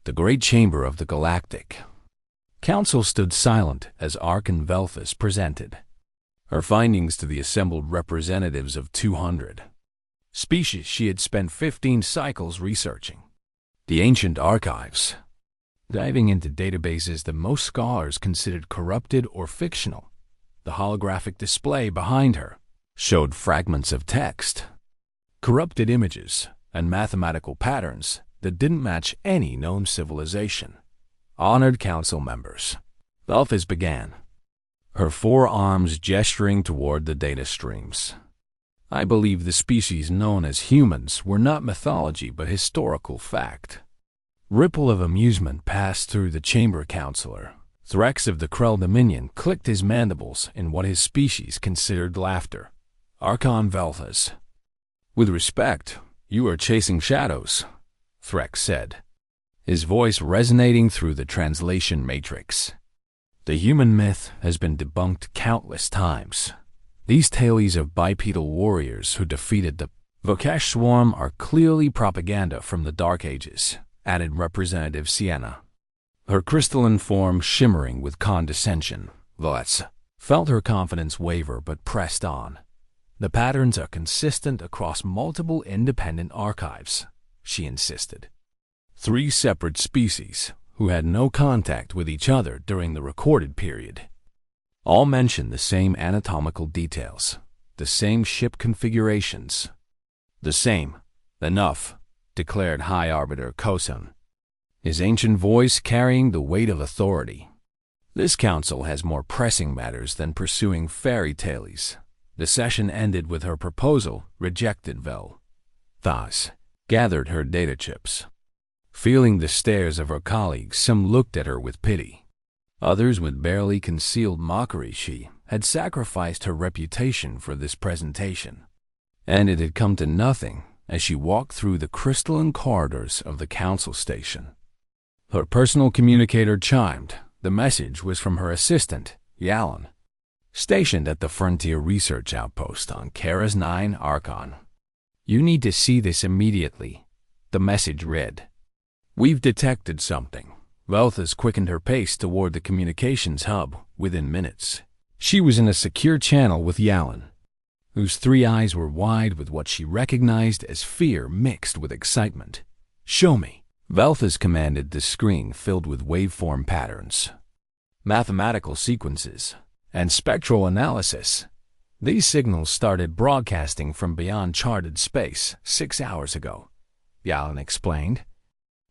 The great chamber of the Galactic Council stood silent as Archon Velthus presented her findings to the assembled representatives of 200 species she had spent 15 cycles researching. The ancient archives, diving into databases that most scholars considered corrupted or fictional. The holographic display behind her showed fragments of text, corrupted images, and mathematical patterns that didn't match any known civilization. Honored council members, Velthus began, her forearms gesturing toward the data streams. I believe the species known as humans were not mythology but historical fact. Ripple of amusement passed through the chamber counselor. Threx of the Krell Dominion clicked his mandibles in what his species considered laughter. Archon Velthus. With respect, you are chasing shadows, Threx said, his voice resonating through the translation matrix. The human myth has been debunked countless times. These tales of bipedal warriors who defeated the Vokesh swarm are clearly propaganda from the Dark Ages, added Representative Sienna, her crystalline form shimmering with condescension. Velthus felt her confidence waver but pressed on. The patterns are consistent across multiple independent archives, she insisted. 3 separate species who had no contact with each other during the recorded period. All mention the same anatomical details, the same ship configurations. The same. Enough, declared High Arbiter Kosun, his ancient voice carrying the weight of authority. This council has more pressing matters than pursuing fairy tales. The session ended with her proposal rejected. Velthus gathered her data chips. Feeling the stares of her colleagues, some looked at her with pity. Others with barely concealed mockery. She had sacrificed her reputation for this presentation, and it had come to nothing as she walked through the crystalline corridors of the council station. Her personal communicator chimed. The message was from her assistant, Yalan, stationed at the Frontier Research Outpost on Kara's 9 Archon. You need to see this immediately, the message read. We've detected something. Velthus quickened her pace toward the communications hub. Within minutes, she was in a secure channel with Yalan, whose 3 eyes were wide with what she recognized as fear mixed with excitement. Show me. Velthus commanded. The screen filled with waveform patterns, mathematical sequences, and spectral analysis. These signals started broadcasting from beyond charted space 6 hours ago, Yalan explained,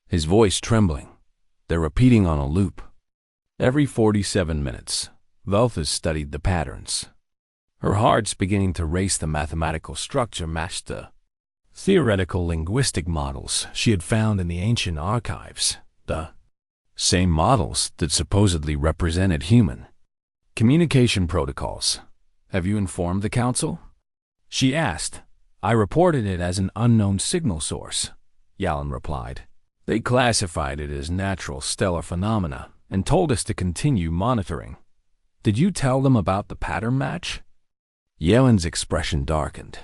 his voice trembling. They're repeating on a loop. Every 47 minutes, Velthus studied the patterns, her heart's beginning to race. The mathematical structure matched the theoretical linguistic models she had found in the ancient archives, the same models that supposedly represented human communication protocols. Have you informed the council? She asked. I reported it as an unknown signal source, Yalan replied. They classified it as natural stellar phenomena and told us to continue monitoring. Did you tell them about the pattern match? Yalan's expression darkened.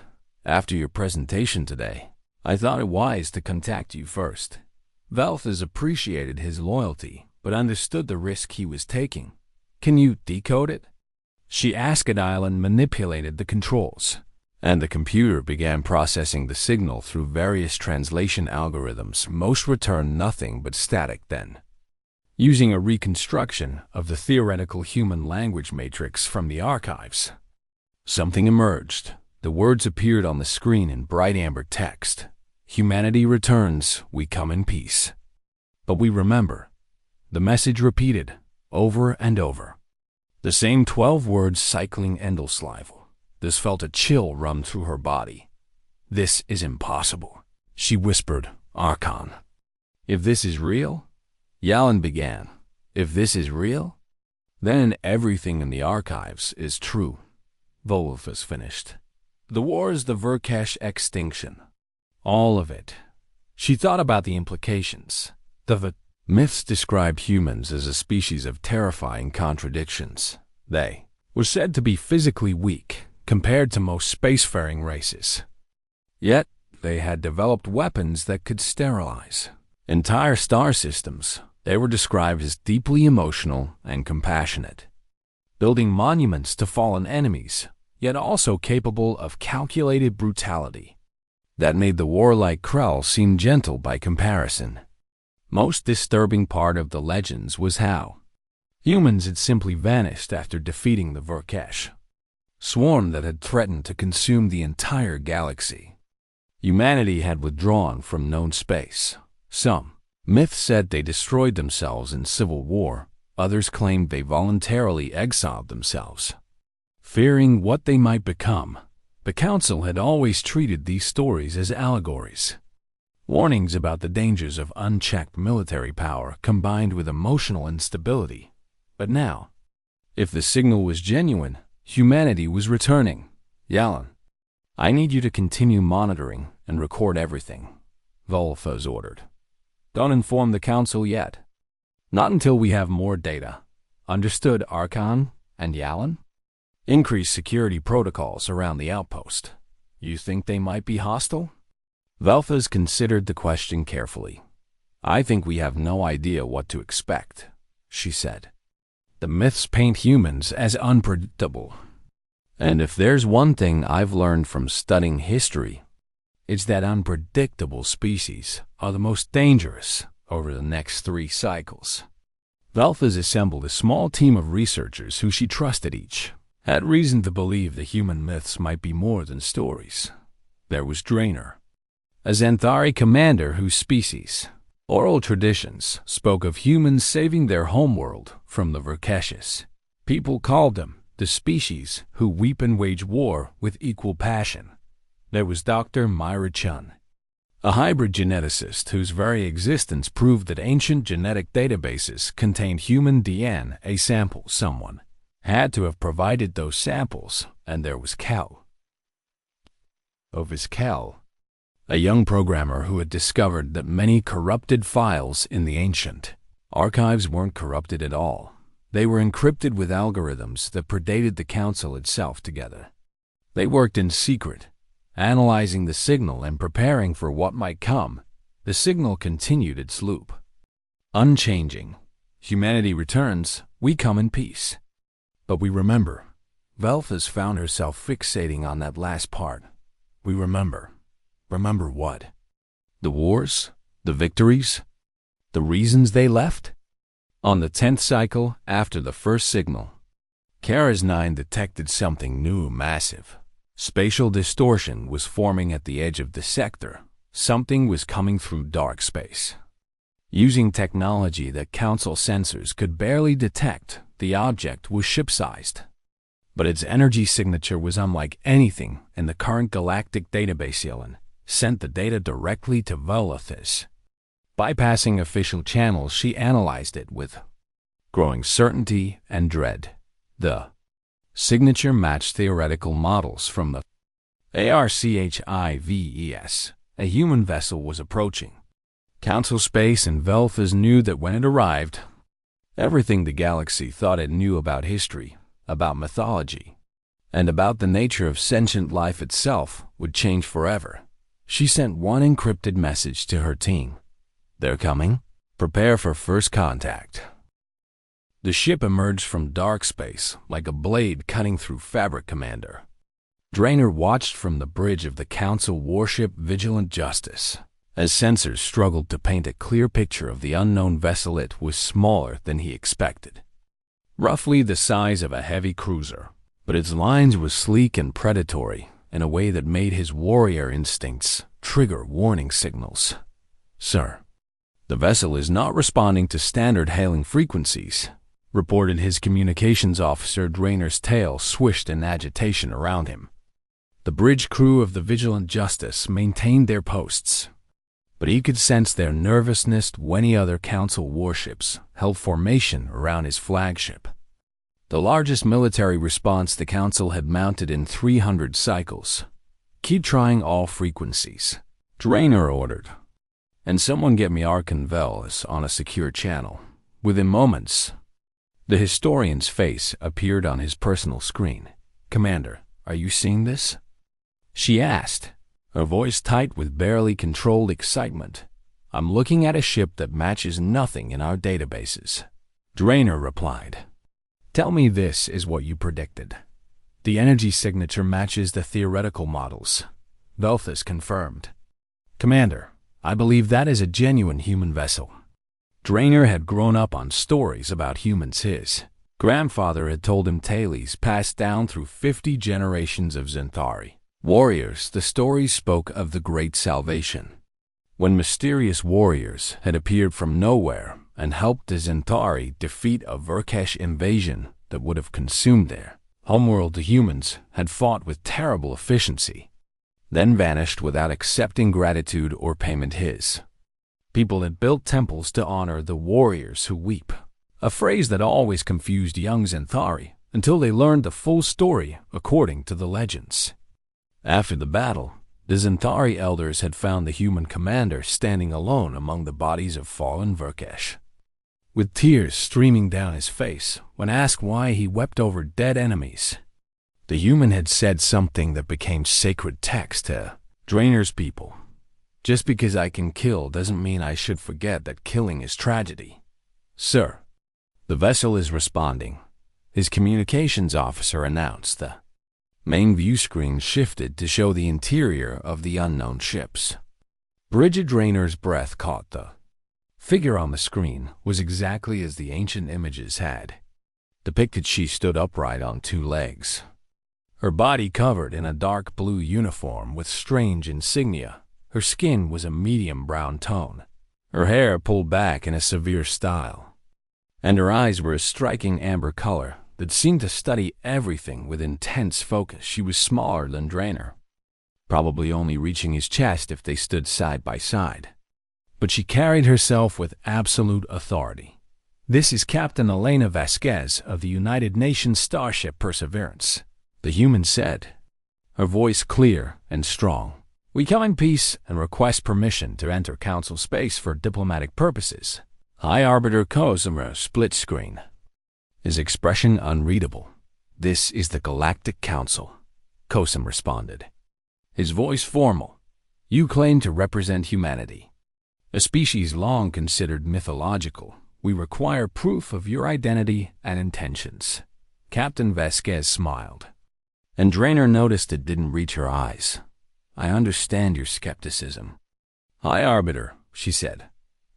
After your presentation today, I thought it wise to contact you first. Velthus appreciated his loyalty, but understood the risk he was taking. Can you decode it? She asked. Yalan manipulated the controls, and the computer began processing the signal through various translation algorithms. Most returned nothing but static. Then, using a reconstruction of the theoretical human language matrix from the archives, something emerged. The words appeared on the screen in bright amber text. Humanity returns, we come in peace. But we remember. The message repeated, over and over. The same 12 words cycling endlessly. This felt a chill run through her body. This is impossible, she whispered. Archon. If this is real? Yalan began. If this is real? Then everything in the archives is true, Velthus finished. The wars, the Vokesh extinction. All of it. She thought about the implications. The myths describe humans as a species of terrifying contradictions. They were said to be physically weak compared to most spacefaring races. Yet, they had developed weapons that could sterilize. Entire star systems, they were described as deeply emotional and compassionate, building monuments to fallen enemies, yet also capable of calculated brutality. That made the warlike Krell seem gentle by comparison. Most disturbing part of the legends was how humans had simply vanished after defeating the Verkesh swarm that had threatened to consume the entire galaxy. Humanity had withdrawn from known space. Some myths said they destroyed themselves in civil war, others claimed they voluntarily exiled themselves. Fearing what they might become, the Council had always treated these stories as allegories. Warnings about the dangers of unchecked military power combined with emotional instability. But now, if the signal was genuine, humanity was returning. Yalan, I need you to continue monitoring and record everything, Volfaz ordered. Don't inform the Council yet. Not until we have more data. Understood, Archon and Yalan? Increase security protocols around the outpost. You think they might be hostile? Volfaz considered the question carefully. I think we have no idea what to expect, she said. The myths paint humans as unpredictable. And if there's one thing I've learned from studying history, it's that unpredictable species are the most dangerous over the next 3 cycles. Volfaz assembled a small team of researchers who she trusted each had reason to believe the human myths might be more than stories. There was Draenor, a Xanthari commander whose species, oral traditions, spoke of humans saving their homeworld from the Verkeshes. People called them the species who weep and wage war with equal passion. There was Dr. Myra Chun, a hybrid geneticist whose very existence proved that ancient genetic databases contained human DNA samples. Someone had to have provided those samples, and there was Cal. Cal, a young programmer who had discovered that many corrupted files in the ancient archives weren't corrupted at all. They were encrypted with algorithms that predated the Council itself together. They worked in secret, analyzing the signal and preparing for what might come. The signal continued its loop. Unchanging. Humanity returns, we come in peace. But we remember. Volfaz found herself fixating on that last part. We remember. Remember what? The wars? The victories? The reasons they left? On the 10th cycle, after the first signal, Kara's 9 detected something new, massive. Spatial distortion was forming at the edge of the sector. Something was coming through dark space. Using technology that Council sensors could barely detect, the object was ship-sized. But its energy signature was unlike anything in the current galactic database. Yellen sent the data directly to Volfaz. Bypassing official channels, she analyzed it with growing certainty and dread. The signature matched theoretical models from the ARCHIVES. A human vessel was approaching Council space, and Volfaz knew that when it arrived, everything the galaxy thought it knew about history, about mythology, and about the nature of sentient life itself would change forever. She sent one encrypted message to her team. They're coming. Prepare for first contact. The ship emerged from dark space like a blade cutting through fabric. Commander Draenor watched from the bridge of the Council warship Vigilant Justice. As sensors struggled to paint a clear picture of the unknown vessel, it was smaller than he expected. Roughly the size of a heavy cruiser, but its lines were sleek and predatory in a way that made his warrior instincts trigger warning signals. Sir, the vessel is not responding to standard hailing frequencies, reported his communications officer. Draenor's tail swished in agitation around him. The bridge crew of the Vigilant Justice maintained their posts, but he could sense their nervousness when any other Council warships held formation around his flagship. The largest military response the Council had mounted in 300 cycles. Keep trying all frequencies, Draenor ordered. And someone get me Archon Velis on a secure channel. Within moments, the historian's face appeared on his personal screen. Commander, are you seeing this? She asked, her voice tight with barely controlled excitement. I'm looking at a ship that matches nothing in our databases. Drainer replied. Tell me this is what you predicted. The energy signature matches the theoretical models. Velthus confirmed. Commander, I believe that is a genuine human vessel. Drainer had grown up on stories about humans. His grandfather had told him tales passed down through 50 generations of Xanthari warriors. The stories spoke of the Great Salvation, when mysterious warriors had appeared from nowhere and helped the Xanthari defeat a Verkesh invasion that would have consumed their homeworld. The humans had fought with terrible efficiency, then vanished without accepting gratitude or payment. His people had built temples to honor the warriors who weep, a phrase that always confused young Xanthari until they learned the full story according to the legends. After the battle, the Xanthari elders had found the human commander standing alone among the bodies of fallen Verkesh, with tears streaming down his face when asked why he wept over dead enemies. The human had said something that became sacred text to Drainer's people. Just because I can kill doesn't mean I should forget that killing is tragedy. Sir, the vessel is responding, his communications officer announced. The main view screen shifted to show the interior of the unknown ships. Bridget Drainer's breath caught. The figure on the screen was exactly as the ancient images had depicted. She stood upright on two legs, her body covered in a dark blue uniform with strange insignia. Her skin was a medium brown tone, her hair pulled back in a severe style, and her eyes were a striking amber color that seemed to study everything with intense focus. She was smaller than Drainer, probably only reaching his chest if they stood side by side, but she carried herself with absolute authority. This is Captain Elena Vasquez of the United Nations starship Perseverance, the human said, her voice clear and strong. We come in peace and request permission to enter Council space for diplomatic purposes. High Arbiter Cosimo split screen, his expression unreadable. This is the Galactic Council, Cosimo responded, his voice formal. You claim to represent humanity, a species long considered mythological. We require proof of your identity and intentions. Captain Vasquez smiled, and Drainer noticed it didn't reach her eyes. I understand your skepticism. High Arbiter, she said.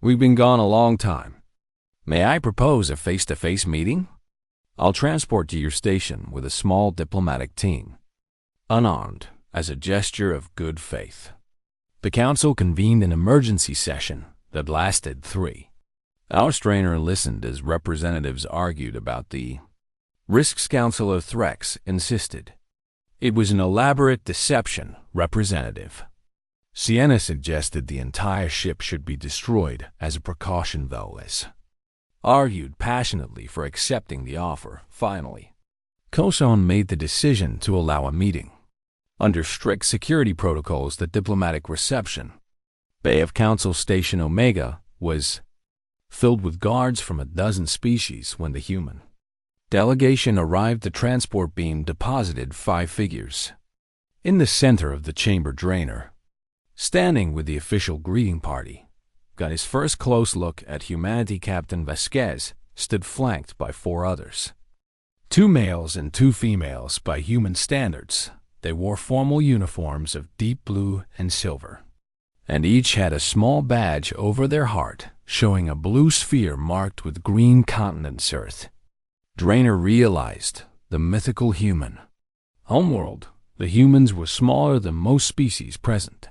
We've been gone a long time. May I propose a face-to-face meeting? I'll transport to your station with a small diplomatic team, unarmed, as a gesture of good faith. The council convened an emergency session that lasted 3 hours. Drainer listened as representatives argued about the risks. Councilor Threx insisted it was an elaborate deception. Representative Sienna suggested the entire ship should be destroyed as a precaution. Velez argued passionately for accepting the offer. Finally, Coson made the decision to allow a meeting under strict security protocols. The diplomatic reception bay of Council Station Omega was filled with guards from a dozen species. When the human delegation arrived, the transport beam deposited 5 figures in the center of the chamber. Drainer, standing with the official greeting party, got his first close look at humanity. Captain Vasquez stood flanked by 4 others, 2 males and 2 females by human standards. They wore formal uniforms of deep blue and silver, and each had a small badge over their heart showing a blue sphere marked with green continents Earth. Drainer realized the mythical human homeworld. The humans were smaller than most species present.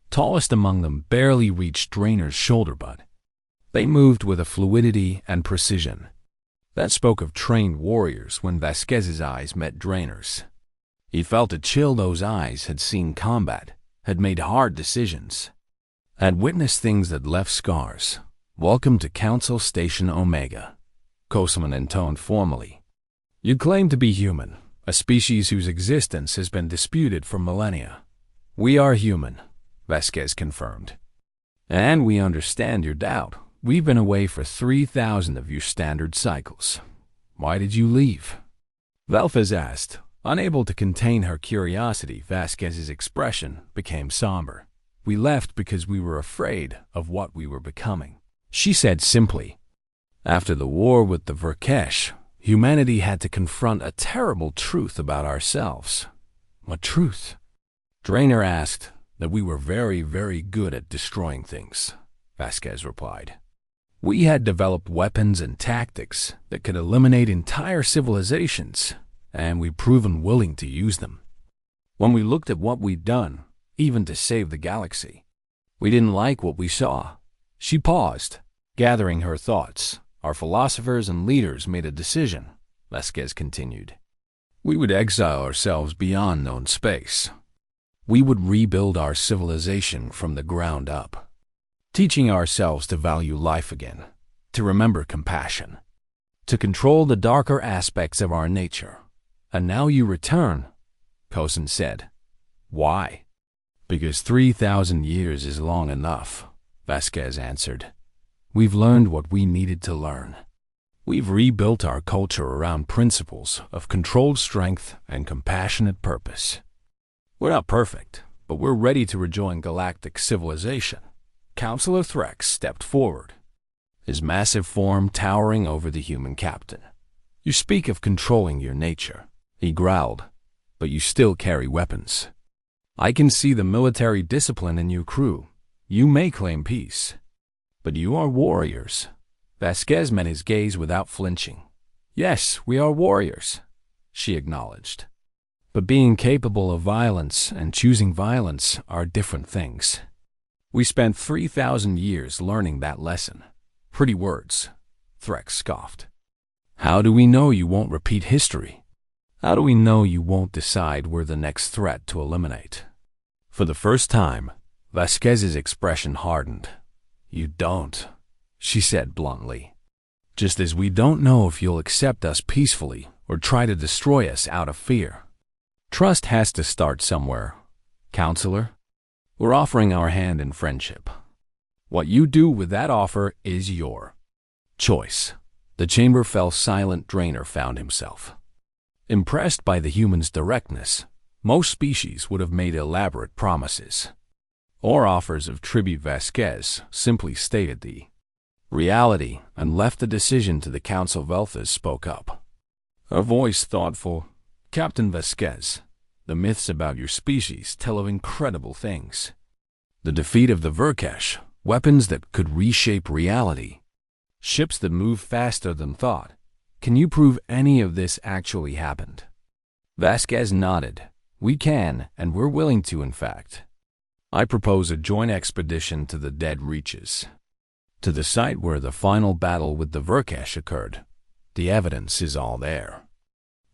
Tallest among them barely reached Drainer's shoulder, but they moved with a fluidity and precision that spoke of trained warriors. When Vasquez's eyes met Drainer's, he felt a chill. Those eyes had seen combat, had made hard decisions, had witnessed things that left scars. Welcome to Council Station Omega, Cosman intoned formally. You claim to be human, a species whose existence has been disputed for millennia. We are human, Vasquez confirmed. And we understand your doubt. We've been away for 3,000 of your standard cycles. Why did you leave? Velfez asked, unable to contain her curiosity. Vasquez's expression became somber. We left because we were afraid of what we were becoming. She said simply. After the war with the Verkesh, humanity had to confront a terrible truth about ourselves. What truth? Drainer asked. That we were very, very good at destroying things, Vasquez replied. We had developed weapons and tactics that could eliminate entire civilizations, and we'd proven willing to use them. When we looked at what we'd done, even to save the galaxy, we didn't like what we saw. She paused, gathering her thoughts. Our philosophers and leaders made a decision, Vasquez continued. We would exile ourselves beyond known space. We would rebuild our civilization from the ground up, teaching ourselves to value life again, to remember compassion, to control the darker aspects of our nature. And now you return, Cosin said. Why? Because 3,000 years is long enough, Vasquez answered. We've learned what we needed to learn. We've rebuilt our culture around principles of controlled strength and compassionate purpose. We're not perfect, but we're ready to rejoin galactic civilization. Counselor Threx stepped forward, his massive form towering over the human captain. You speak of controlling your nature, he growled, but you still carry weapons. I can see the military discipline in your crew. You may claim peace, but you are warriors. Vasquez met his gaze without flinching. Yes, we are warriors, she acknowledged. But being capable of violence and choosing violence are different things. We spent 3,000 years learning that lesson. Pretty words, Threx scoffed. How do we know you won't repeat history? How do we know you won't decide we're the next threat to eliminate? For the first time, Vasquez's expression hardened. You don't, she said bluntly. Just as we don't know if you'll accept us peacefully or try to destroy us out of fear. Trust has to start somewhere, Counselor. We're offering our hand in friendship. What you do with that offer is your choice. The chamber fell silent. Drainer found himself. Impressed by the human's directness, most species would have made elaborate promises or offers of tribute. Vasquez simply stated the reality and left the decision to the council. Velthes spoke up, her voice thoughtful. Captain Vasquez, the myths about your species tell of incredible things. The defeat of the Verkesh, weapons that could reshape reality, ships that move faster than thought. Can you prove any of this actually happened? Vasquez nodded. We can, and we're willing to, in fact. I propose a joint expedition to the Dead Reaches, to the site where the final battle with the Verkesh occurred. The evidence is all there.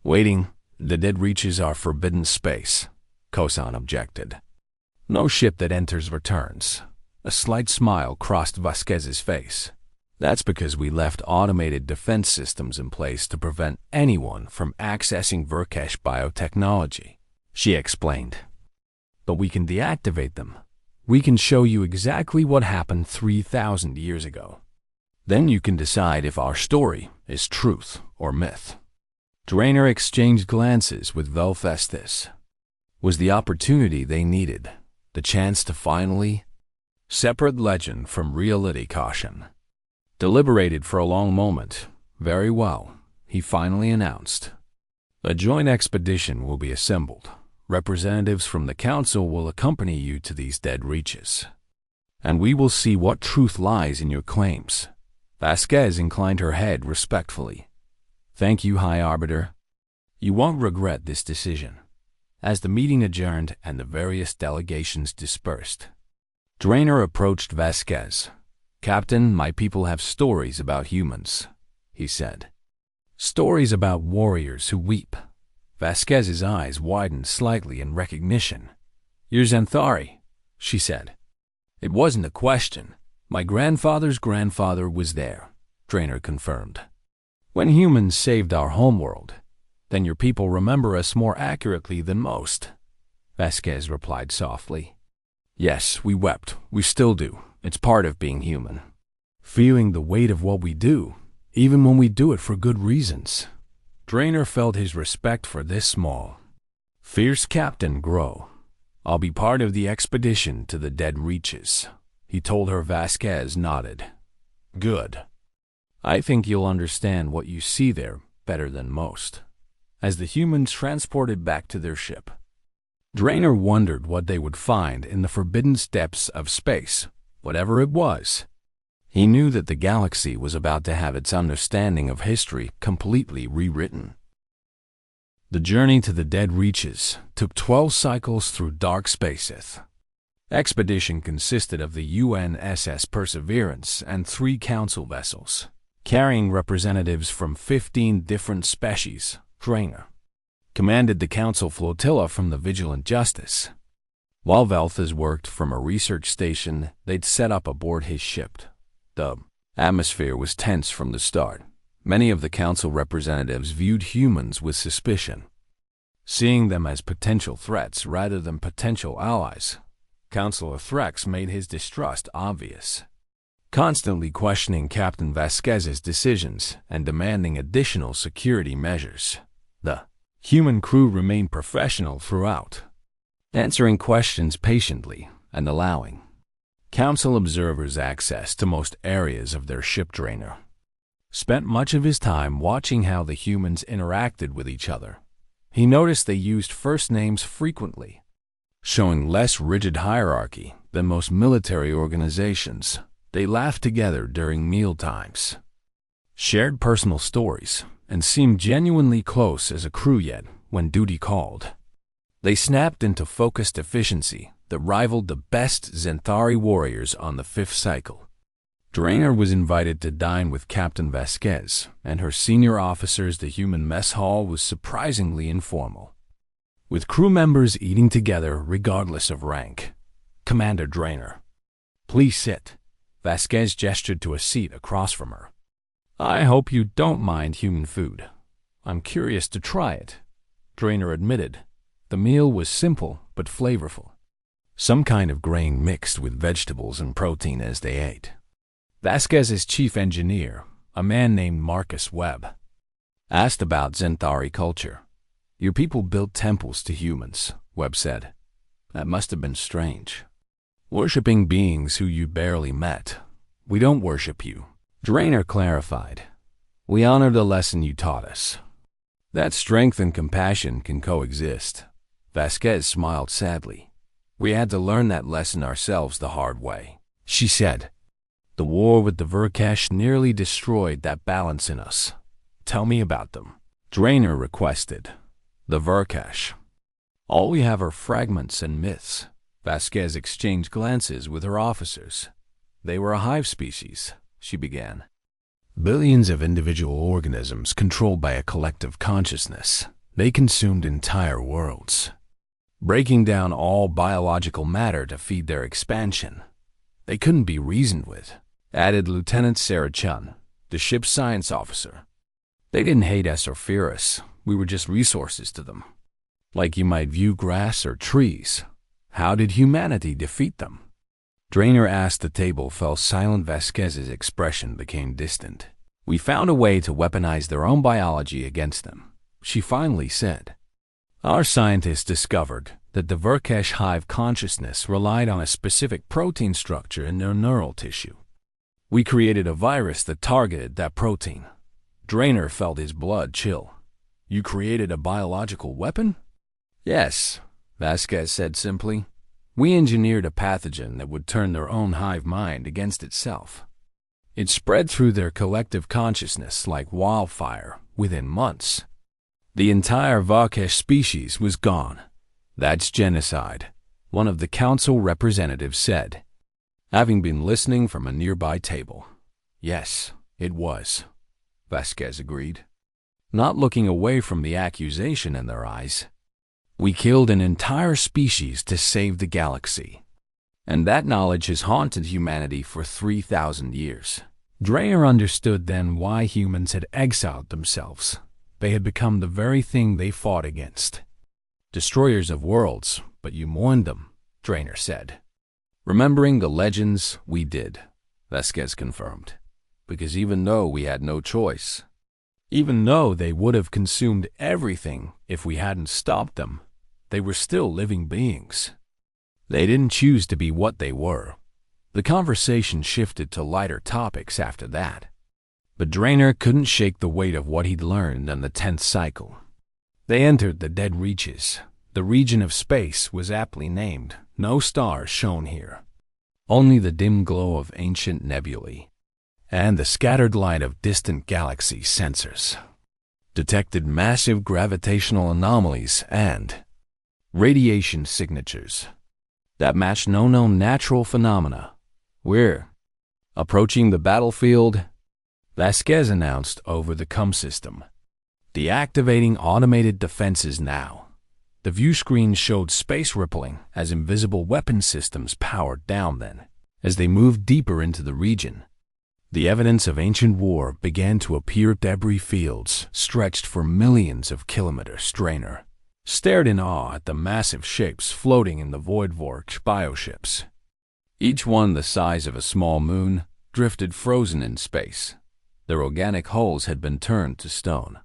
Waiting. The Dead Reaches are forbidden space, Cosin objected. No ship that enters returns. A slight smile crossed Vasquez's face. That's because we left automated defense systems in place to prevent anyone from accessing Verkesh biotechnology, she explained. But we can deactivate them. We can show you exactly what happened 3,000 years ago. Then you can decide if our story is truth or myth. Drainer exchanged glances with Velthes. Was the opportunity they needed, the chance to finally separate legend from reality. Caution. Deliberated for a long moment. Very well, he finally announced. A joint expedition will be assembled. Representatives from the council will accompany you to these Dead Reaches, and we will see what truth lies in your claims. Vasquez inclined her head respectfully. Thank you, High Arbiter. You won't regret this decision. As the meeting adjourned and the various delegations dispersed, Drainer approached Vasquez. Captain, my people have stories about humans, he said. Stories about warriors who weep. Vasquez's eyes widened slightly in recognition. You're Xanthari, she said. It wasn't a question. My grandfather's grandfather was there, Drainer confirmed. When humans saved our homeworld, then your people remember us more accurately than most, Vasquez replied softly. Yes, we wept. We still do. It's part of being human. Feeling the weight of what we do, even when we do it for good reasons. Drainer felt his respect for this small, fierce captain grow. I'll be part of the expedition to the Dead Reaches, he told her. Vasquez nodded. Good. I think you'll understand what you see there better than most. As the humans transported back to their ship, Drainer wondered what they would find in the forbidden depths of space, whatever it was. He knew that the galaxy was about to have its understanding of history completely rewritten. The journey to the Dead Reaches took 12 cycles through dark spaces. Expedition consisted of the UNSS Perseverance and 3 council vessels, carrying representatives from 15 different species. Drainer commanded the council flotilla from the Vigilant Justice, while Velthes worked from a research station they'd set up aboard his ship. The atmosphere was tense from the start. Many of the council representatives viewed humans with suspicion, seeing them as potential threats rather than potential allies. Councilor Threx made his distrust obvious, constantly questioning Captain Vasquez's decisions and demanding additional security measures. The human crew remained professional throughout, answering questions patiently and allowing council observers access to most areas of their ship. Drainer spent much of his time watching how the humans interacted with each other. He noticed they used first names frequently, showing less rigid hierarchy than most military organizations. They laughed together during meal times, shared personal stories, and seemed genuinely close as a crew. Yet, when duty called, they snapped into focused efficiency that rivaled the best Xanthari warriors on the 5th cycle. Drainer was invited to dine with Captain Vasquez and her senior officers. The human mess hall was surprisingly informal, with crew members eating together regardless of rank. Commander Drainer, please sit. Vasquez gestured to a seat across from her. I hope you don't mind human food. I'm curious to try it, Drainer admitted. The meal was simple but flavorful. Some kind of grain mixed with vegetables and protein as they ate. Vasquez's chief engineer, a man named Marcus Webb, asked about Xanthari culture. Your people built temples to humans, Webb said. That must have been strange. Worshipping beings who you barely met. We don't worship you, Drainer clarified. We honor the lesson you taught us. That strength and compassion can coexist. Vasquez smiled sadly. We had to learn that lesson ourselves the hard way, she said. The war with the Verkesh nearly destroyed that balance in us. Tell me about them, Drainer requested. The Verkesh. All we have are fragments and myths. Vasquez exchanged glances with her officers. They were a hive species, she began. Billions of individual organisms controlled by a collective consciousness. They consumed entire worlds, breaking down all biological matter to feed their expansion. They couldn't be reasoned with, added Lieutenant Sarah Chun, the ship's science officer. They didn't hate us or fear us. We were just resources to them. Like you might view grass or trees. How did humanity defeat them? Drainer asked. The table fell silent. Vasquez's expression became distant. We found a way to weaponize their own biology against them, she finally said. Our scientists discovered that the Verkesh hive consciousness relied on a specific protein structure in their neural tissue. We created a virus that targeted that protein. Drainer felt his blood chill. You created a biological weapon? Yes, Vasquez said simply. We engineered a pathogen that would turn their own hive mind against itself. It spread through their collective consciousness like wildfire within months. The entire Verkesh species was gone. That's genocide, one of the council representatives said, having been listening from a nearby table. Yes, it was, Vasquez agreed, not looking away from the accusation in their eyes. We killed an entire species to save the galaxy, and that knowledge has haunted humanity for 3,000 years. Drainer understood then why humans had exiled themselves. They had become the very thing they fought against. Destroyers of worlds, but you mourned them, Drainer said. Remembering the legends, we did, Vasquez confirmed, because even though we had no choice, even though they would have consumed everything if we hadn't stopped them, they were still living beings. They didn't choose to be what they were. The conversation shifted to lighter topics after that. But Drainer couldn't shake the weight of what he'd learned on the 10th cycle. They entered the Dead Reaches. The region of space was aptly named. No stars shone here. Only the dim glow of ancient nebulae and the scattered light of distant galaxy sensors detected massive gravitational anomalies and radiation signatures that matched no known natural phenomena. "We're approaching the battlefield," Vasquez announced over the comm system. "Deactivating automated defenses now." The view screen showed space rippling as invisible weapon systems powered down then. As they moved deeper into the region, the evidence of ancient war began to appear. Debris fields stretched for millions of kilometers. Drainer stared in awe at the massive shapes floating in the Voidvork bioships. Each one the size of a small moon, drifted frozen in space. Their organic hulls had been turned to stone.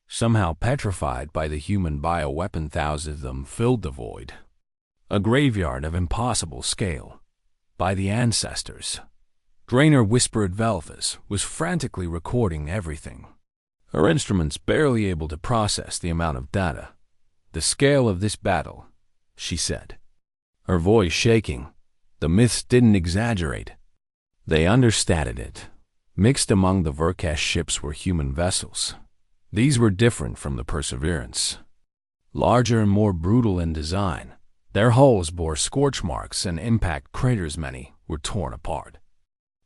Somehow petrified by the human bioweapon, thousands of them filled the void. A graveyard of impossible scale. By the ancestors. Drainer whispered. Velphus was frantically recording everything, her instruments barely able to process the amount of data. "The scale of this battle," she said, her voice shaking. The myths didn't exaggerate. They understated it. Mixed among the Verkesh ships were human vessels. These were different from the Perseverance. Larger and more brutal in design. Their hulls bore scorch marks and impact craters. Many were torn apart.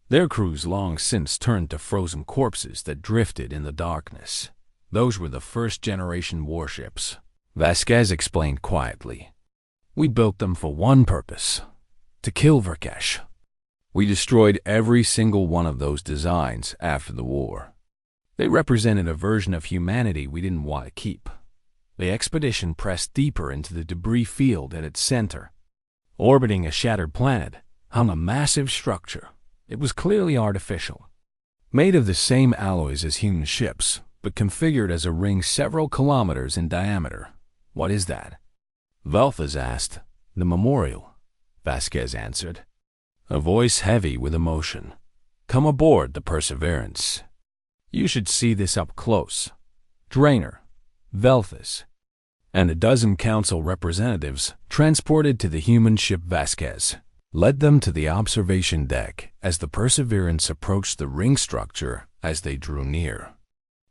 Their crews long since turned to frozen corpses that drifted in the darkness. "Those were the first-generation warships," Vasquez explained quietly. "We built them for one purpose: to kill Verkesh. We destroyed every single one of those designs after the war. They represented a version of humanity we didn't want to keep." The expedition pressed deeper into the debris field at its center. Orbiting a shattered planet hung a massive structure. It was clearly artificial, made of the same alloys as human ships, but configured as a ring several kilometers in diameter. "What is that?" Velphus asked. "The memorial," Vasquez answered, a voice heavy with emotion. "Come aboard the Perseverance. You should see this up close." Drainer, Velphus, and a dozen council representatives transported to the human ship Vasquez led them to the observation deck as the Perseverance approached the ring structure. As they drew near,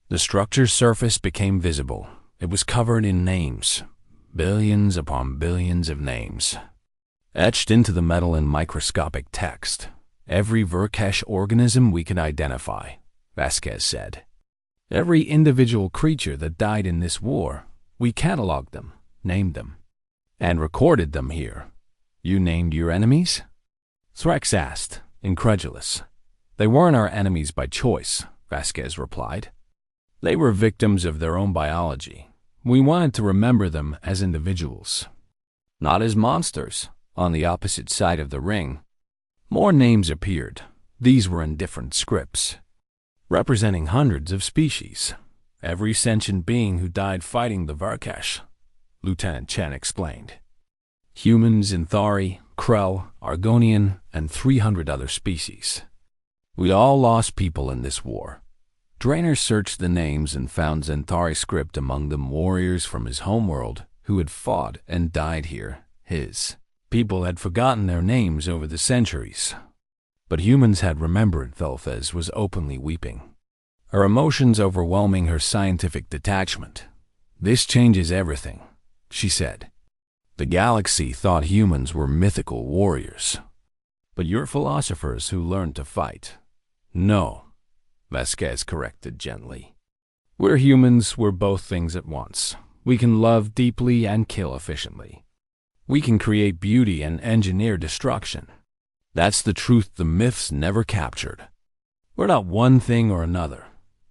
the structure's surface became visible. It was covered in names, billions upon billions of names, etched into the metal in microscopic text. "Every Verkesh organism we could identify," Vasquez said. "Every individual creature that died in this war, we cataloged them, named them, and recorded them here." "You named your enemies?" Threx asked, incredulous. "They weren't our enemies by choice," Vasquez replied. "They were victims of their own biology. We wanted to remember them as individuals, not as monsters." On the opposite side of the ring, more names appeared. These were in different scripts, representing hundreds of species. "Every sentient being who died fighting the Verkesh," Lieutenant Chen explained. "Humans, Inthari, Krell, Argonian, and 300 other species. We all lost people in this war." Drainer searched the names and found Zenthari script, among them warriors from his homeworld who had fought and died here. His people had forgotten their names over the centuries, but humans had remembered. Velphus was openly weeping, her emotions overwhelming her scientific detachment. "This changes everything," she said. "The galaxy thought humans were mythical warriors, but you're philosophers who learned to fight." "No," Vasquez corrected gently. "We're humans. We're both things at once. We can love deeply and kill efficiently. We can create beauty and engineer destruction. That's the truth the myths never captured. We're not one thing or another.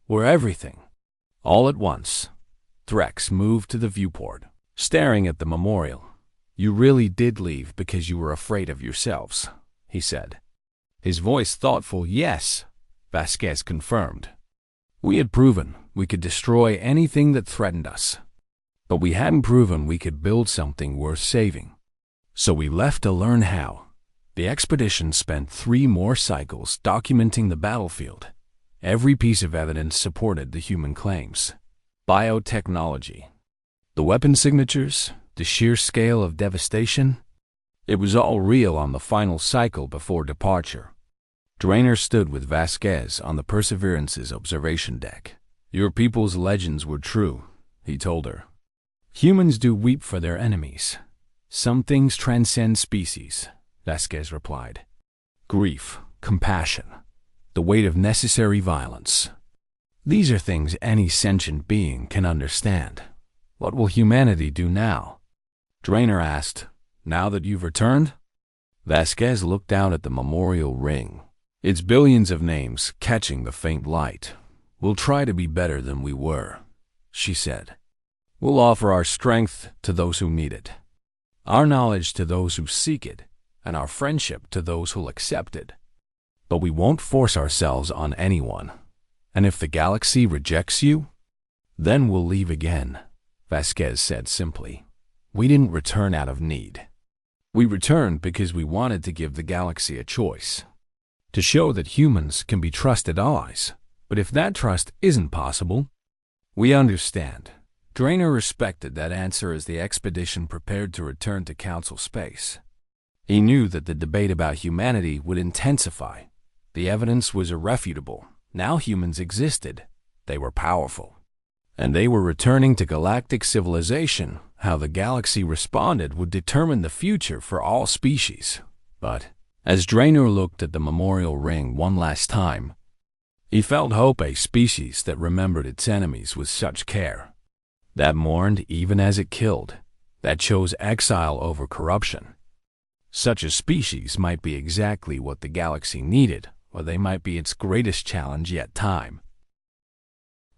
We're everything, all at once." Threx moved to the viewport, staring at the memorial. "You really did leave because you were afraid of yourselves," he said, his voice thoughtful. "Yes," Vasquez confirmed. "We had proven we could destroy anything that threatened us, but we hadn't proven we could build something worth saving. So we left to learn how. The expedition spent 3 more cycles documenting the battlefield. Every piece of evidence supported the human claims. Biotechnology, the weapon signatures, the sheer scale of devastation. It was all real on the final cycle before departure. Drainer stood with Vasquez on the Perseverance's observation deck. "Your people's legends were true," he told her. "Humans do weep for their enemies. Some things transcend species," Vasquez replied. "Grief, compassion, the weight of necessary violence. These are things any sentient being can understand. What will humanity do now?" Drainer asked, "Now that you've returned?" Vasquez looked down at the memorial ring. "Its billions of names catching the faint light. We'll try to be better than we were," she said. "We'll offer our strength to those who need it, our knowledge to those who seek it, and our friendship to those who'll accept it. But we won't force ourselves on anyone. And if the galaxy rejects you, then we'll leave again," Vasquez said simply. "We didn't return out of need. We returned because we wanted to give the galaxy a choice, to show that humans can be trusted allies. But if that trust isn't possible, we understand." Drainer respected that answer as the expedition prepared to return to Council space. He knew that the debate about humanity would intensify. The evidence was irrefutable. Now humans existed. They were powerful. And they were returning to galactic civilization. How the galaxy responded would determine the future for all species. But as Drainer looked at the memorial ring one last time, he felt hope, a species that remembered its enemies with such care, that mourned even as it killed, that chose exile over corruption. Such a species might be exactly what the galaxy needed, or they might be its greatest challenge yet. Time.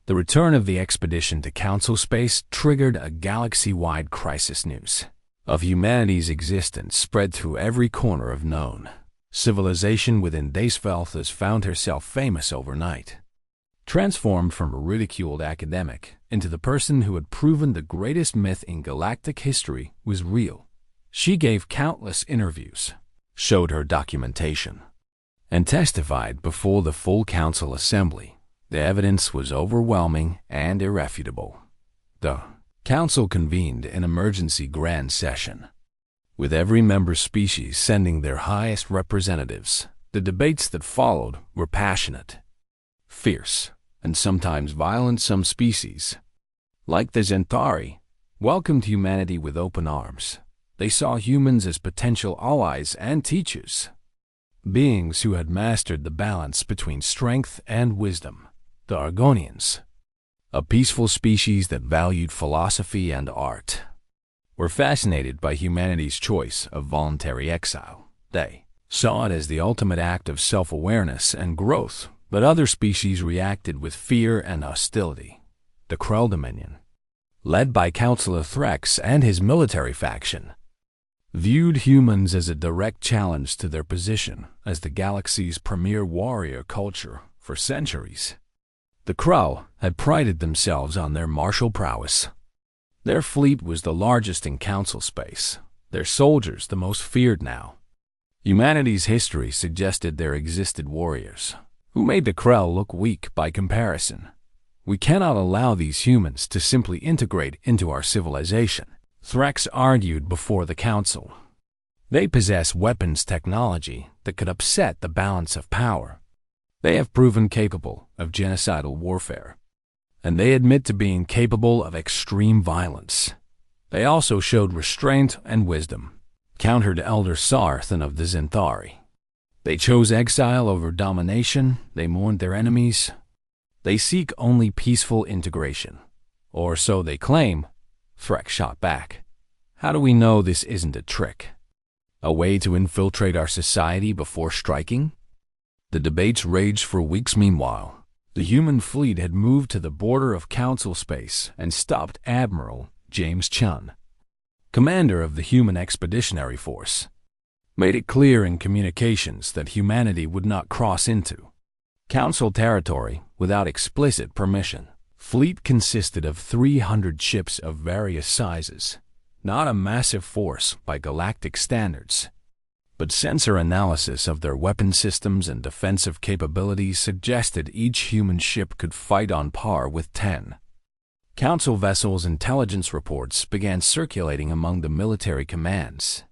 The return of the expedition to Council space triggered a galaxy-wide crisis. News of humanity's existence spread through every corner of known civilization within Daysvelthus found herself famous overnight. Transformed from a ridiculed academic into the person who had proven the greatest myth in galactic history was real. She gave countless interviews, showed her documentation, and testified before the full council assembly. The evidence was overwhelming and irrefutable. The council convened an emergency grand session, with every member species sending their highest representatives. The debates that followed were passionate, fierce, and sometimes violent. Some species, like the Zentauri, welcomed humanity with open arms. They saw humans as potential allies and teachers, beings who had mastered the balance between strength and wisdom. The Argonians, a peaceful species that valued philosophy and art, were fascinated by humanity's choice of voluntary exile. They saw it as the ultimate act of self-awareness and growth, but other species reacted with fear and hostility. The Krell Dominion, led by Councillor Threx and his military faction, viewed humans as a direct challenge to their position as the galaxy's premier warrior culture for centuries. The Krell had prided themselves on their martial prowess. Their fleet was the largest in Council space, their soldiers the most feared now. Humanity's history suggested there existed warriors who made the Krell look weak by comparison. "We cannot allow these humans to simply integrate into our civilization," Threx argued before the council. "They possess weapons technology that could upset the balance of power. They have proven capable of genocidal warfare, and they admit to being capable of extreme violence. They also showed restraint and wisdom," countered Elder Sarthan of the Zentauri. "They chose exile over domination. They mourned their enemies. They seek only peaceful integration. Or so they claim," Threx shot back. "How do we know this isn't a trick? A way to infiltrate our society before striking?" The debates raged for weeks. Meanwhile, the human fleet had moved to the border of Council space and stopped Admiral James Chun, commander of the human expeditionary force, made it clear in communications that humanity would not cross into Council territory without explicit permission. Fleet consisted of 300 ships of various sizes, not a massive force by galactic standards, but sensor analysis of their weapon systems and defensive capabilities suggested each human ship could fight on par with 10. Council vessels' intelligence reports began circulating among the military commands.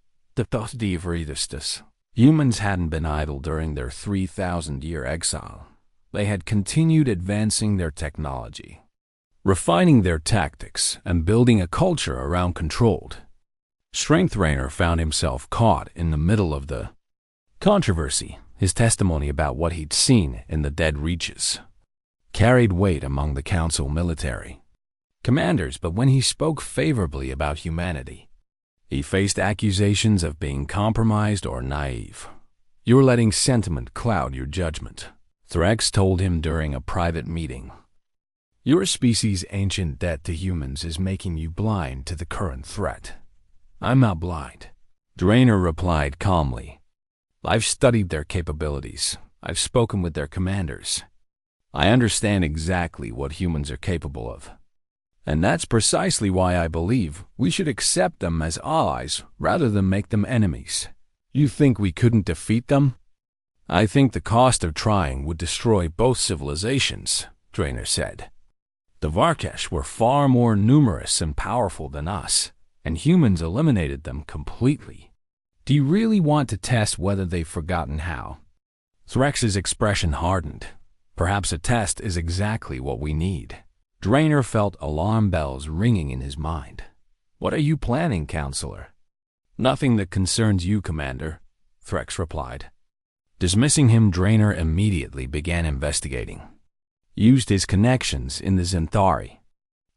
Humans hadn't been idle during their 3,000-year exile. They had continued advancing their technology, refining their tactics, and building a culture around controlled. Strength Rainer found himself caught in the middle of the controversy. His testimony about what he'd seen in the dead reaches carried weight among the council military commanders, but when he spoke favorably about humanity, he faced accusations of being compromised or naive. "You're letting sentiment cloud your judgment," Threx told him during a private meeting. "Your species' ancient debt to humans is making you blind to the current threat." "I'm not blind," Draenor replied calmly. "I've studied their capabilities. I've spoken with their commanders. I understand exactly what humans are capable of. And that's precisely why I believe we should accept them as allies rather than make them enemies." "You think we couldn't defeat them?" "I think the cost of trying would destroy both civilizations," Draenor said. "The Varkesh were far more numerous and powerful than us, and humans eliminated them completely. Do you really want to test whether they've forgotten how?" Threx's expression hardened. Perhaps a test is exactly what we need. Draenor felt alarm bells ringing in his mind. "What are you planning, Counselor?" "Nothing that concerns you, Commander," Threx replied. Dismissing him, Draenor immediately began investigating. Used his connections in the Zentari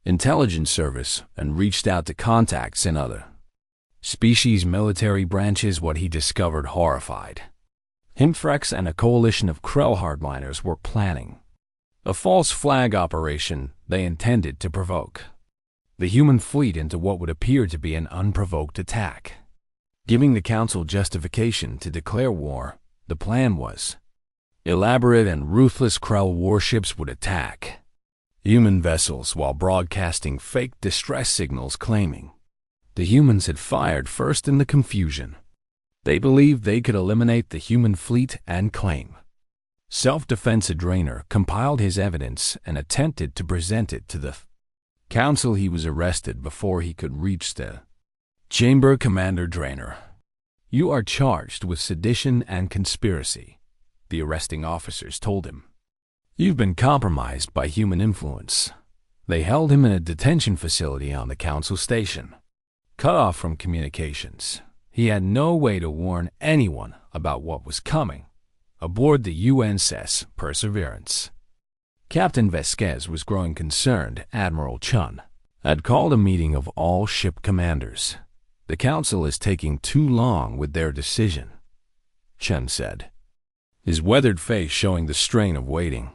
intelligence service and reached out to contacts in other species military branches. What he discovered horrified him. Threx and a coalition of Krell hardliners were planning a false flag operation they intended to provoke the human fleet into what would appear to be an unprovoked attack. Giving the Council justification to declare war, the plan was elaborate and ruthless. Krell warships would attack human vessels while broadcasting fake distress signals claiming the humans had fired first. In the confusion, they believed they could eliminate the human fleet and claim self-defense. Draenor compiled his evidence and attempted to present it to the Council. He was arrested before he could reach the chamber. "Commander Draenor, you are charged with sedition and conspiracy," the arresting officers told him. "You've been compromised by human influence." They held him in a detention facility on the Council station. Cut off from communications, he had no way to warn anyone about what was coming aboard the UNSS Perseverance. Captain Vasquez was growing concerned. Admiral Chun had called a meeting of all ship commanders. "The Council is taking too long with their decision," Chun said, his weathered face showing the strain of waiting.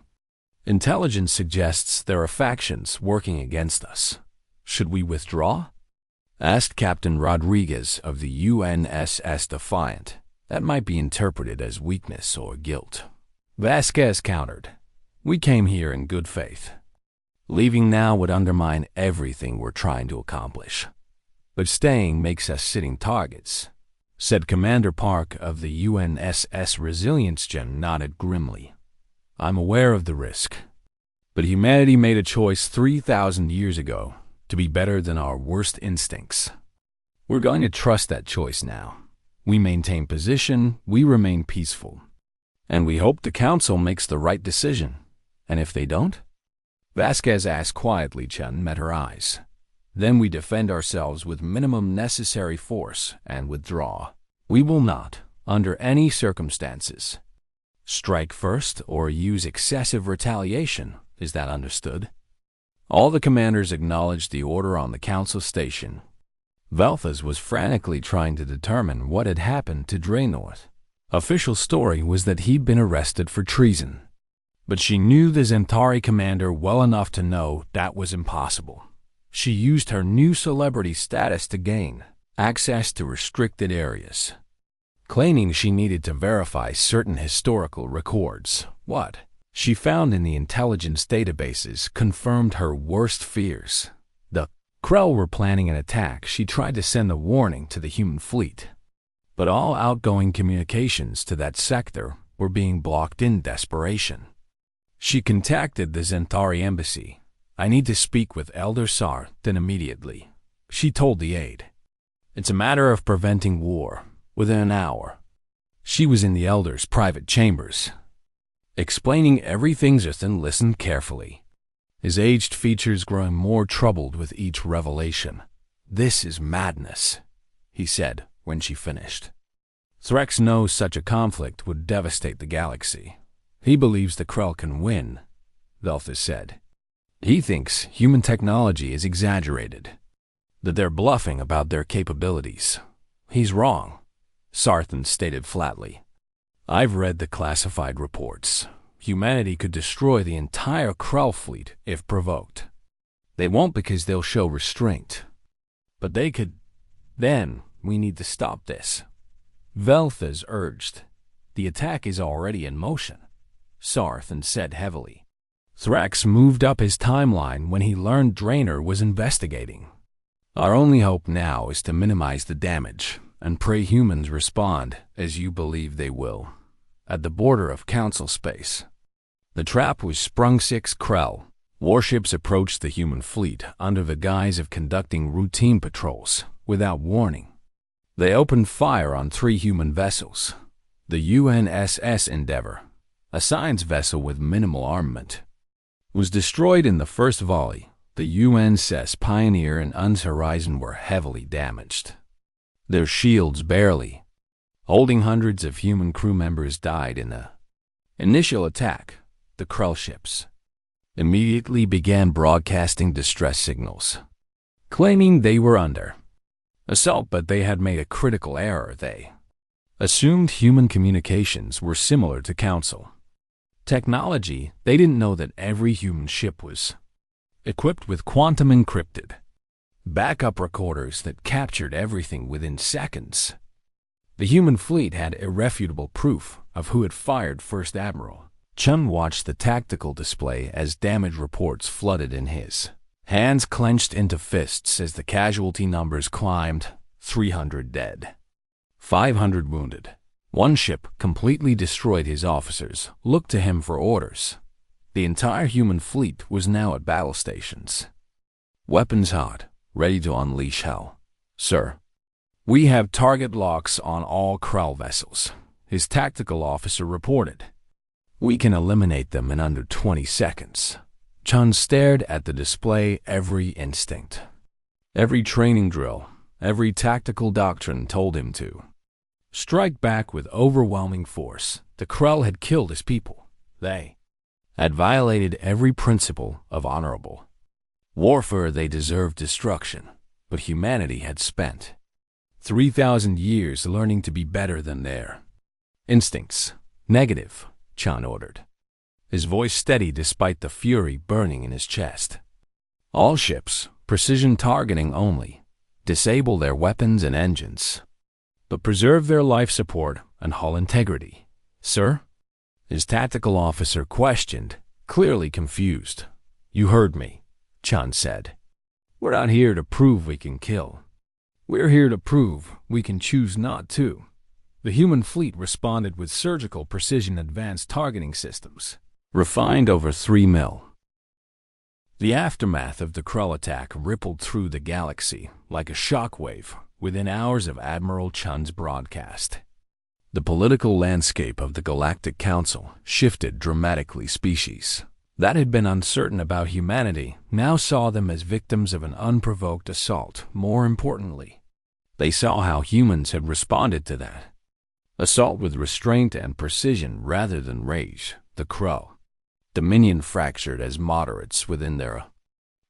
"Intelligence suggests there are factions working against us. Should we withdraw?" asked Captain Rodriguez of the UNSS Defiant. "That might be interpreted as weakness or guilt." Vasquez countered, "We came here in good faith. Leaving now would undermine everything we're trying to accomplish. But staying makes us sitting targets," said Commander Park of the UNSS Resilience. Jen nodded grimly. "I'm aware of the risk, but humanity made a choice 3,000 years ago to be better than our worst instincts. We're going to trust that choice now. We maintain position, we remain peaceful, and we hope the Council makes the right decision. And if they don't?" Vasquez asked quietly. Chen met her eyes. "Then we defend ourselves with minimum necessary force and withdraw. We will not, under any circumstances, strike first or use excessive retaliation. Is that understood?" All the commanders acknowledged the order on the Council station. Velthas was frantically trying to determine what had happened to Draenor. Official story was that he'd been arrested for treason, but she knew the Zentari commander well enough to know that was impossible. She used her new celebrity status to gain access to restricted areas, claiming she needed to verify certain historical records. What she found in the intelligence databases confirmed her worst fears. The Krell were planning an attack. She tried to send a warning to the human fleet, but all outgoing communications to that sector were being blocked in desperation. She contacted the Zentari embassy. "I need to speak with Elder Sar, then immediately," she told the aide. "It's a matter of preventing war, within an hour." She was in the Elder's private chambers, explaining everything. Zuthan listened carefully, his aged features growing more troubled with each revelation. "This is madness," he said when she finished. "Threx knows such a conflict would devastate the galaxy. He believes the Krell can win," Velthus said. "He thinks human technology is exaggerated, that they're bluffing about their capabilities." "He's wrong," Sarthan stated flatly. "I've read the classified reports. Humanity could destroy the entire Krell fleet if provoked. They won't because they'll show restraint. But they could. Then we need to stop this," Velthus urged. "The attack is already in motion," Sarthan said heavily. Thrax moved up his timeline when he learned Draenor was investigating. "Our only hope now is to minimize the damage and pray humans respond as you believe they will." At the border of Council space, the trap was sprung. 6 Krell warships approached the human fleet under the guise of conducting routine patrols without warning. They opened fire on 3 human vessels. The UNSS Endeavor, a science vessel with minimal armament, was destroyed in the first volley. The UNSS Pioneer and UNS Horizon were heavily damaged, their shields barely holding. Hundreds of human crew members died in the initial attack. The Krell ships immediately began broadcasting distress signals, claiming they were under assault, but they had made a critical error. They assumed human communications were similar to Council technology. They didn't know that every human ship was equipped with quantum encrypted backup recorders that captured everything within seconds. The human fleet had irrefutable proof of who had fired. First Admiral Chun watched the tactical display as damage reports flooded in. His hands clenched into fists as the casualty numbers climbed. 300 dead, 500 wounded. One ship, completely destroyed. His officers looked to him for orders. The entire human fleet was now at battle stations, weapons hot, ready to unleash hell. "Sir, we have target locks on all Krell vessels," his tactical officer reported. "We can eliminate them in under 20 seconds. Chun stared at the display. Every instinct, every training drill, every tactical doctrine told him to strike back with overwhelming force. The Krell had killed his people. They had violated every principle of honorable warfare. They deserved destruction, but humanity had spent 3,000 years learning to be better than their instincts. "Negative," Chun ordered, his voice steady despite the fury burning in his chest. "All ships, precision targeting only. Disable their weapons and engines, but preserve their life support and hull integrity." "Sir?" his tactical officer questioned, clearly confused. "You heard me," Chun said. "We're not here to prove we can kill. We're here to prove we can choose not to." The human fleet responded with surgical precision advanced targeting systems, refined over 3 mil. The aftermath of the Krell attack rippled through the galaxy like a shockwave within hours of Admiral Chun's broadcast. The political landscape of the Galactic Council shifted dramatically. Species that had been uncertain about humanity now saw them as victims of an unprovoked assault. More importantly, they saw how humans had responded to that assault with restraint and precision rather than rage. The Krell Dominion fractured as moderates within their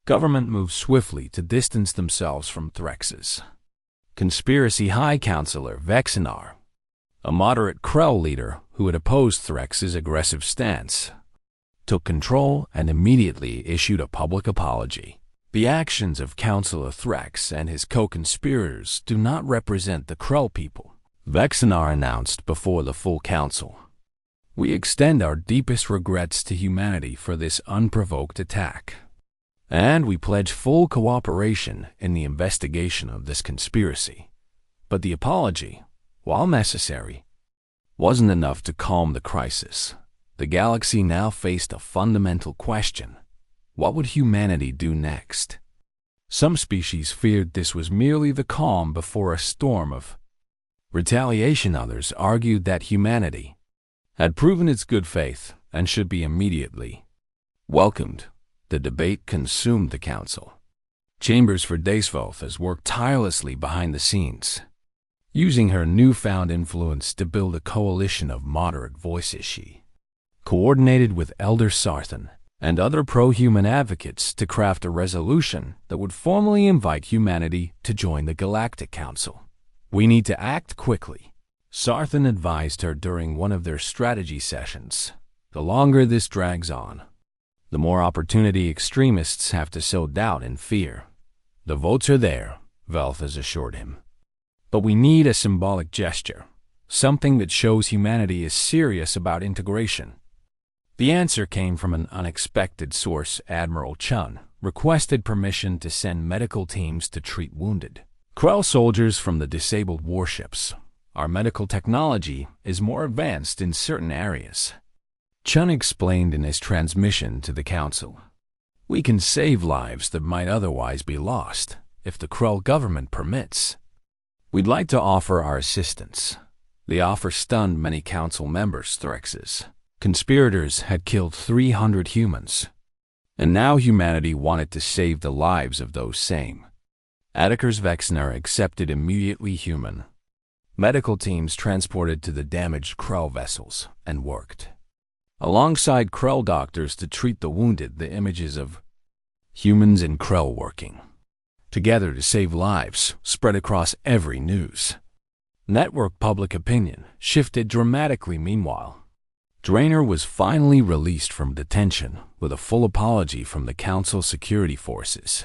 government moved swiftly to distance themselves from Threx's conspiracy. High Counselor Vexinar, a moderate Krell leader who had opposed Threx's aggressive stance, took control and immediately issued a public apology. "The actions of Counselor Threx and his co-conspirators do not represent the Krell people," Vexinar announced before the full council. "We extend our deepest regrets to humanity for this unprovoked attack. and we pledge full cooperation in the investigation of this conspiracy. But the apology, while necessary, wasn't enough to calm the crisis. The galaxy now faced a fundamental question. What would humanity do next? Some species feared this was merely the calm before a storm of retaliation. Others argued that humanity had proven its good faith and should be immediately welcomed. The debate consumed the council. Chambers for Daysvelth has worked tirelessly behind the scenes, using her newfound influence to build a coalition of moderate voices. She coordinated with Elder Sarthan and other pro-human advocates to craft a resolution that would formally invite humanity to join the Galactic Council. "We need to act quickly," Sarthan advised her during one of their strategy sessions. "The longer this drags on, the more opportunity extremists have to sow doubt and fear." "The votes are there," Velth has assured him. "But we need a symbolic gesture, something that shows humanity is serious about integration." The answer came from an unexpected source. Admiral Chun requested permission to send medical teams to treat wounded Krell soldiers from the disabled warships. "Our medical technology is more advanced in certain areas," Chun explained in his transmission to the council. "We can save lives that might otherwise be lost if the Krell government permits. We'd like to offer our assistance." The offer stunned many council members. Threx's conspirators had killed 300 humans, and now humanity wanted to save the lives of those same. Atticus Vexner accepted immediately. Human medical teams transported to the damaged Krell vessels and worked alongside Krell doctors to treat the wounded. The images of humans and Krell working together to save lives spread across every news network. Public opinion shifted dramatically. Meanwhile, Draenor was finally released from detention with a full apology from the Council security forces.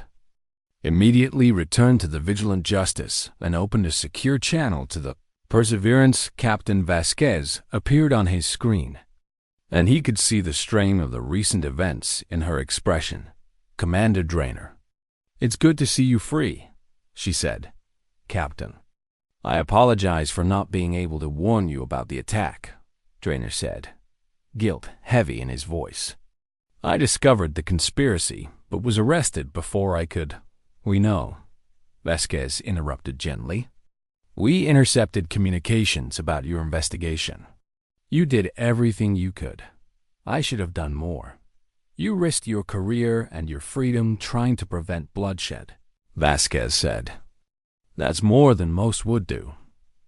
Immediately returned to the Vigilant Justice and opened a secure channel to the Perseverance. Captain Vasquez appeared on his screen, and he could see the strain of the recent events in her expression. "Commander Draenor, it's good to see you free," she said. "Captain, I apologize for not being able to warn you about the attack," Draenor said, guilt heavy in his voice. "I discovered the conspiracy, but was arrested before I could—" "We know," Vasquez interrupted gently. "We intercepted communications about your investigation. You did everything you could. I should have done more. You risked your career and your freedom trying to prevent bloodshed," Vasquez said. "That's more than most would do.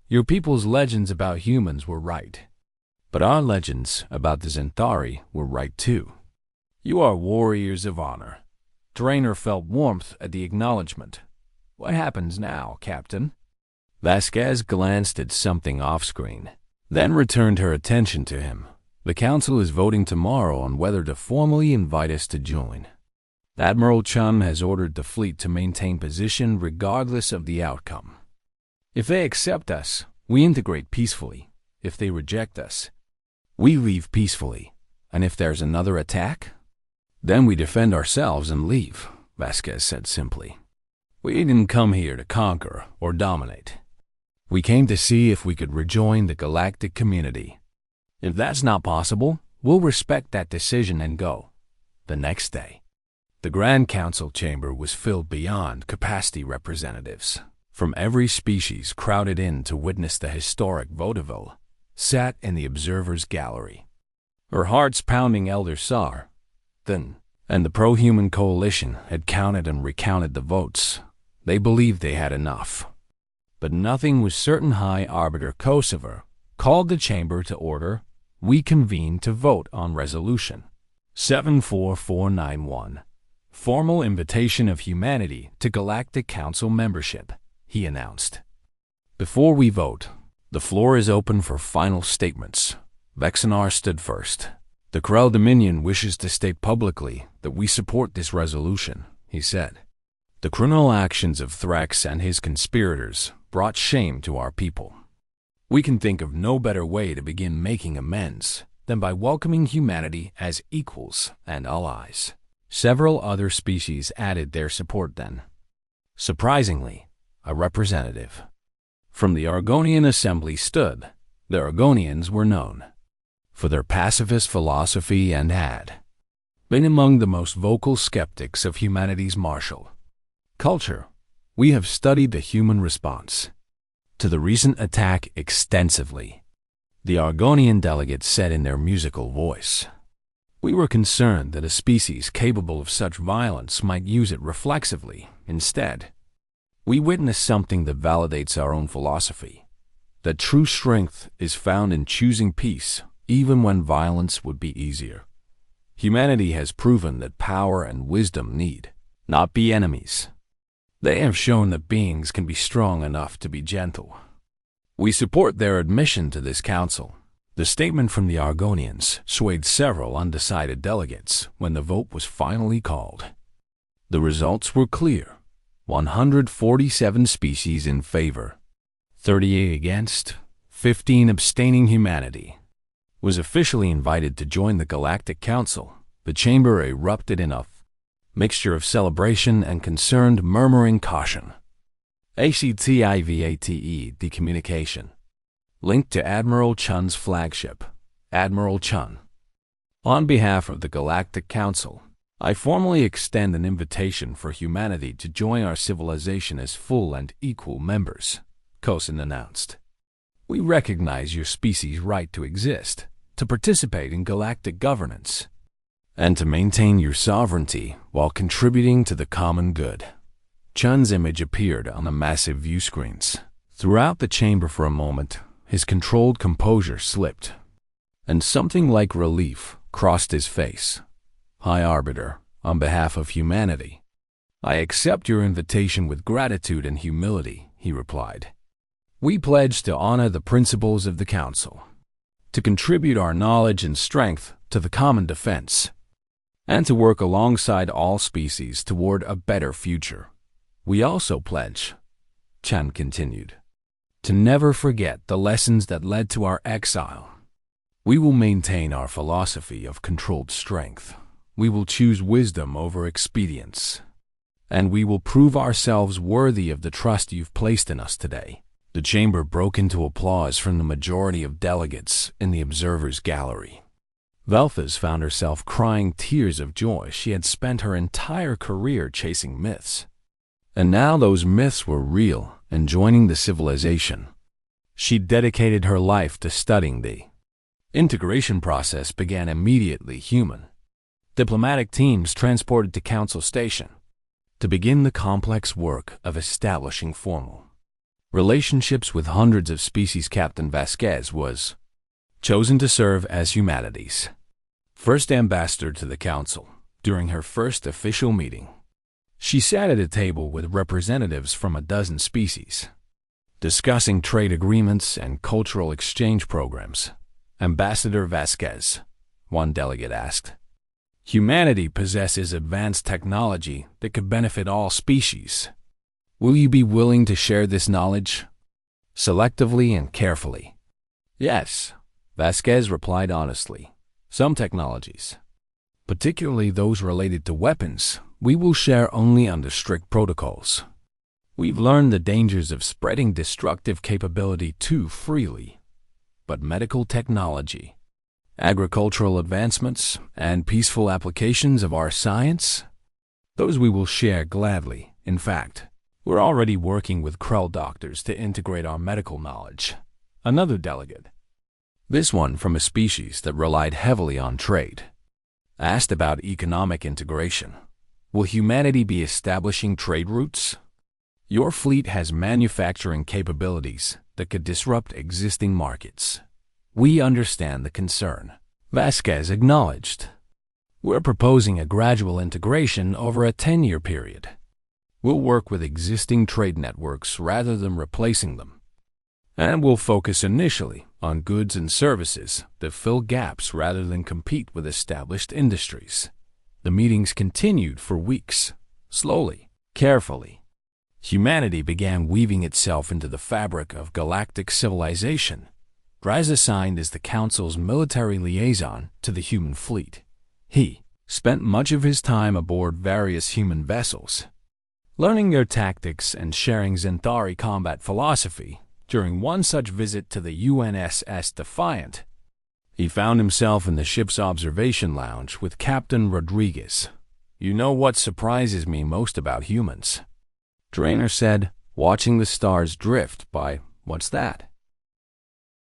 Your people's legends about humans were right. But our legends about the Zentari were right too. You are warriors of honor." Draenor felt warmth at the acknowledgement. "What happens now, Captain?" Vasquez glanced at something off-screen, then returned her attention to him. "The Council is voting tomorrow on whether to formally invite us to join. Admiral Chun has ordered the fleet to maintain position regardless of the outcome. If they accept us, we integrate peacefully. If they reject us, we leave peacefully. And if there's another attack, then we defend ourselves and leave," Vasquez said simply. "We didn't come here to conquer or dominate. We came to see if we could rejoin the galactic community. If that's not possible, we'll respect that decision and go." The next day, the Grand Council chamber was filled beyond capacity. Representatives from every species crowded in to witness the historic vaudeville sat in the observer's gallery. Her heart's pounding. Elder Sar, then, and the pro-human coalition had counted and recounted the votes. They believed they had enough. But nothing was certain. High Arbiter Kosover called the chamber to order. "We convene to vote on Resolution 74491. Formal invitation of humanity to Galactic Council membership," he announced. "Before we vote, the floor is open for final statements." Vexenar stood first. "The Krell Dominion wishes to state publicly that we support this resolution," he said. "The criminal actions of Thrax and his conspirators brought shame to our people. We can think of no better way to begin making amends than by welcoming humanity as equals and allies." Several other species added their support then. Surprisingly, a representative from the Argonian assembly stood. The Argonians were known for their pacifist philosophy and had been among the most vocal skeptics of humanity's martial culture. We have studied the human response to the recent attack extensively, the Argonian delegates said in their musical voice. We were concerned that a species capable of such violence might use it reflexively. Instead, we witnessed something that validates our own philosophy, that true strength is found in choosing peace, even when violence would be easier. Humanity has proven that power and wisdom need not be enemies. They have shown that beings can be strong enough to be gentle. We support their admission to this council. The statement from the Argonians swayed several undecided delegates when the vote was finally called. The results were clear: 147 species in favor, 38 against, 15 abstaining. Humanity was officially invited to join the Galactic Council. The chamber erupted in a mixture of celebration and concerned murmuring caution. ACTIVATE decommunication. Linked to Admiral Chun's flagship, Admiral Chun. On behalf of the Galactic Council, I formally extend an invitation for humanity to join our civilization as full and equal members, Kosin announced. We recognize your species' right to exist, to participate in galactic governance, and to maintain your sovereignty while contributing to the common good. Chun's image appeared on the massive view screens. Throughout the chamber for a moment, his controlled composure slipped, and something like relief crossed his face. High Arbiter, on behalf of humanity, I accept your invitation with gratitude and humility, he replied. We pledge to honor the principles of the Council, to contribute our knowledge and strength to the common defense, and to work alongside all species toward a better future. We also pledge, Chan continued, to never forget the lessons that led to our exile. We will maintain our philosophy of controlled strength. We will choose wisdom over expedience. And we will prove ourselves worthy of the trust you've placed in us today. The chamber broke into applause from the majority of delegates in the observers' gallery. Velphas found herself crying tears of joy. She had spent her entire career chasing myths, and now those myths were real and joining the civilization. She dedicated her life to studying the integration process. Began immediately. Human diplomatic teams transported to Council Station to begin the complex work of establishing formal relationships with hundreds of species. Captain Vasquez was chosen to serve as humanity's first ambassador to the Council. During her first official meeting, she sat at a table with representatives from a dozen species, discussing trade agreements and cultural exchange programs. Ambassador Vasquez, one delegate asked, humanity possesses advanced technology that could benefit all species. Will you be willing to share this knowledge selectively and carefully? Yes, Vasquez replied honestly. Some technologies, particularly those related to weapons, we will share only under strict protocols. We've learned the dangers of spreading destructive capability too freely. But medical technology, agricultural advancements, and peaceful applications of our science, those we will share gladly. In fact, we're already working with Krell doctors to integrate our medical knowledge. Another delegate, this one from a species that relied heavily on trade, asked about economic integration. Will humanity be establishing trade routes? Your fleet has manufacturing capabilities that could disrupt existing markets. We understand the concern, Vasquez acknowledged. We're proposing a gradual integration over a 10-year period. We'll work with existing trade networks rather than replacing them. And we'll focus initially on goods and services that fill gaps rather than compete with established industries. The meetings continued for weeks. Slowly, carefully, humanity began weaving itself into the fabric of galactic civilization. Draz assigned as the Council's military liaison to the human fleet. He spent much of his time aboard various human vessels, learning their tactics and sharing Xanthari combat philosophy. During one such visit to the UNSS Defiant, he found himself in the ship's observation lounge with Captain Rodriguez. "You know what surprises me most about humans?" Drainer said, watching the stars drift by. "What's that?"